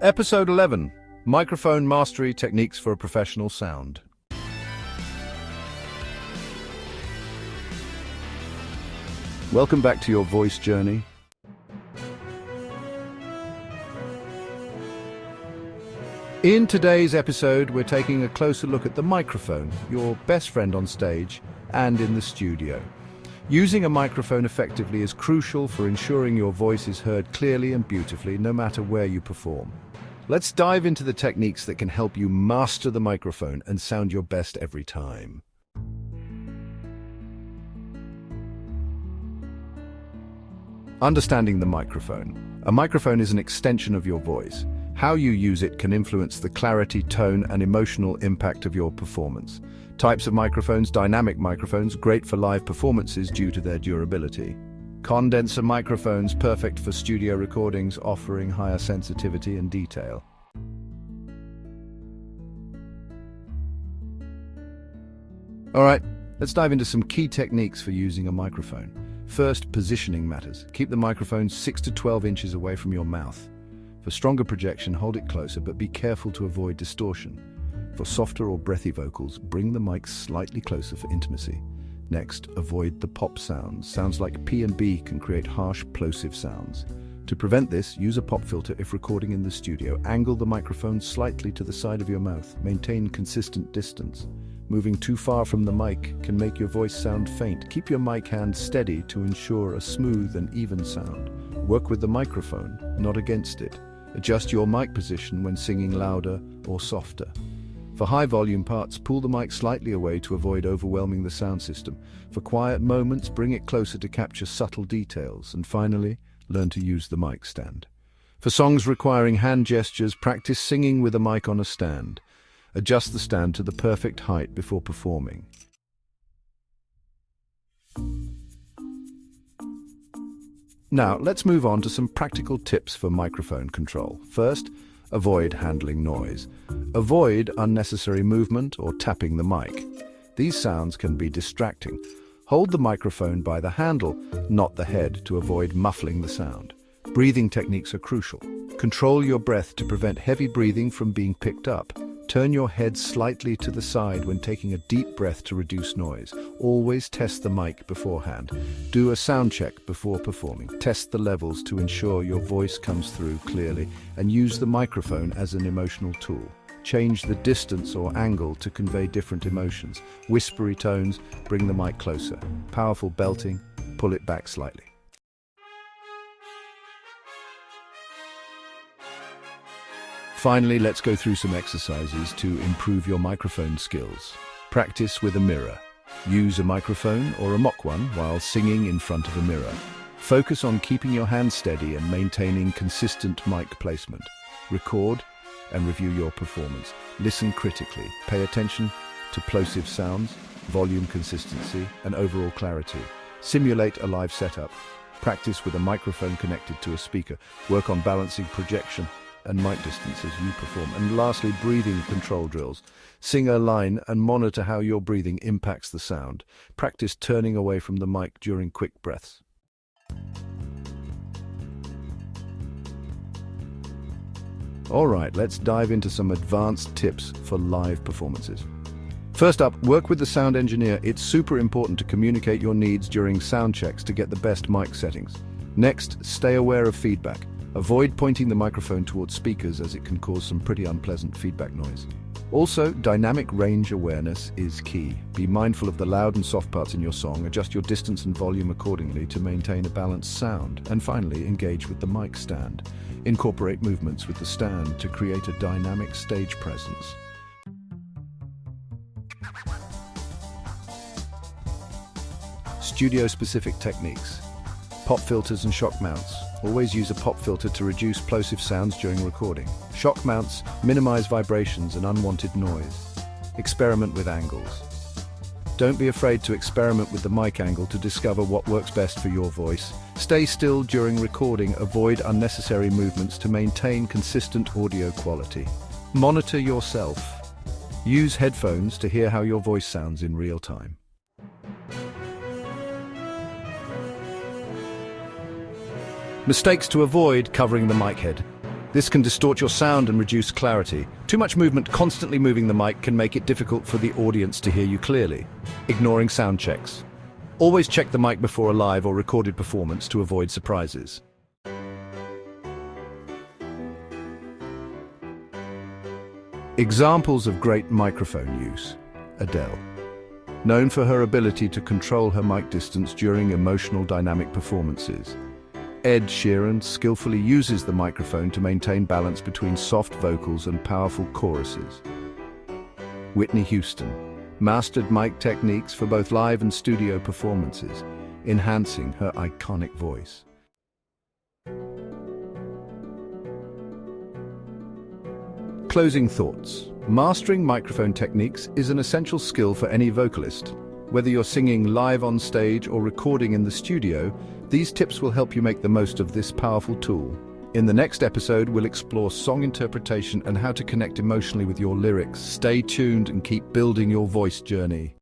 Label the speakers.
Speaker 1: Episode 11, Microphone Mastery Techniques for a Professional Sound. Welcome back to your voice journey. In today's episode, we're taking a closer look at the microphone, your best friend on stage and in the studio. Using a microphone effectively is crucial for ensuring your voice is heard clearly and beautifully, no matter where you perform. Let's dive into the techniques that can help you master the microphone and sound your best every time. Understanding the microphone. A microphone is an extension of your voice. How you use it can influence the clarity, tone, and emotional impact of your performance. Types of microphones: dynamic microphones, great for live performances due to their durability. Condenser microphones, perfect for studio recordings, offering higher sensitivity and detail. All right, let's dive into some key techniques for using a microphone. First, positioning matters. Keep the microphone 6 to 12 inches away from your mouth. For stronger projection, hold it closer, but be careful to avoid distortion. For softer or breathy vocals, bring the mic slightly closer for intimacy. Next, avoid the pop sounds. Sounds like P and B can create harsh, plosive sounds. To prevent this, use a pop filter if recording in the studio. Angle the microphone slightly to the side of your mouth. Maintain consistent distance. Moving too far from the mic can make your voice sound faint. Keep your mic hand steady to ensure a smooth and even sound. Work with the microphone, not against it. Adjust your mic position when singing louder or softer. For high volume parts, pull the mic slightly away to avoid overwhelming the sound system. For quiet moments, bring it closer to capture subtle details. And finally, learn to use the mic stand. For songs requiring hand gestures, practice singing with a mic on a stand. Adjust the stand to the perfect height before performing. Now, let's move on to some practical tips for microphone control. First, avoid handling noise. Avoid unnecessary movement or tapping the mic. These sounds can be distracting. Hold the microphone by the handle, not the head, to avoid muffling the sound. Breathing techniques are crucial. Control your breath to prevent heavy breathing from being picked up. Turn your head slightly to the side when taking a deep breath to reduce noise. Always test the mic beforehand. Do a sound check before performing. Test the levels to ensure your voice comes through clearly, and use the microphone as an emotional tool. Change the distance or angle to convey different emotions. Whispery tones, bring the mic closer. Powerful belting, pull it back slightly. Finally, let's go through some exercises to improve your microphone skills. Practice with a mirror. Use a microphone or a mock one while singing in front of a mirror. Focus on keeping your hands steady and maintaining consistent mic placement. Record and review your performance. Listen critically. Pay attention to plosive sounds, volume consistency, and overall clarity. Simulate a live setup. Practice with a microphone connected to a speaker. Work on balancing projection and mic distance as you perform. And lastly, breathing control drills. Sing a line and monitor how your breathing impacts the sound. Practice turning away from the mic during quick breaths. All right, let's dive into some advanced tips for live performances. First up, work with the sound engineer. It's super important to communicate your needs during sound checks to get the best mic settings. Next, stay aware of feedback. Avoid pointing the microphone towards speakers as it can cause some pretty unpleasant feedback noise. Also, dynamic range awareness is key. Be mindful of the loud and soft parts in your song. Adjust your distance and volume accordingly to maintain a balanced sound. And finally, engage with the mic stand. Incorporate movements with the stand to create a dynamic stage presence. Studio-specific techniques. Pop filters and shock mounts. Always use a pop filter to reduce plosive sounds during recording. Shock mounts minimize vibrations and unwanted noise. Experiment with angles. Don't be afraid to experiment with the mic angle to discover what works best for your voice. Stay still during recording. Avoid unnecessary movements to maintain consistent audio quality. Monitor yourself. Use headphones to hear how your voice sounds in real time. Mistakes to avoid: covering the mic head. This can distort your sound and reduce clarity. Too much movement constantly moving the mic can make it difficult for the audience to hear you clearly. Ignoring sound checks. Always check the mic before a live or recorded performance to avoid surprises. Examples of great microphone use. Adele. Known for her ability to control her mic distance during emotional dynamic performances. Ed Sheeran skillfully uses the microphone to maintain balance between soft vocals and powerful choruses. Whitney Houston mastered mic techniques for both live and studio performances, enhancing her iconic voice. Closing thoughts. Mastering microphone techniques is an essential skill for any vocalist. Whether you're singing live on stage or recording in the studio, these tips will help you make the most of this powerful tool. In the next episode, we'll explore song interpretation and how to connect emotionally with your lyrics. Stay tuned and keep building your voice journey.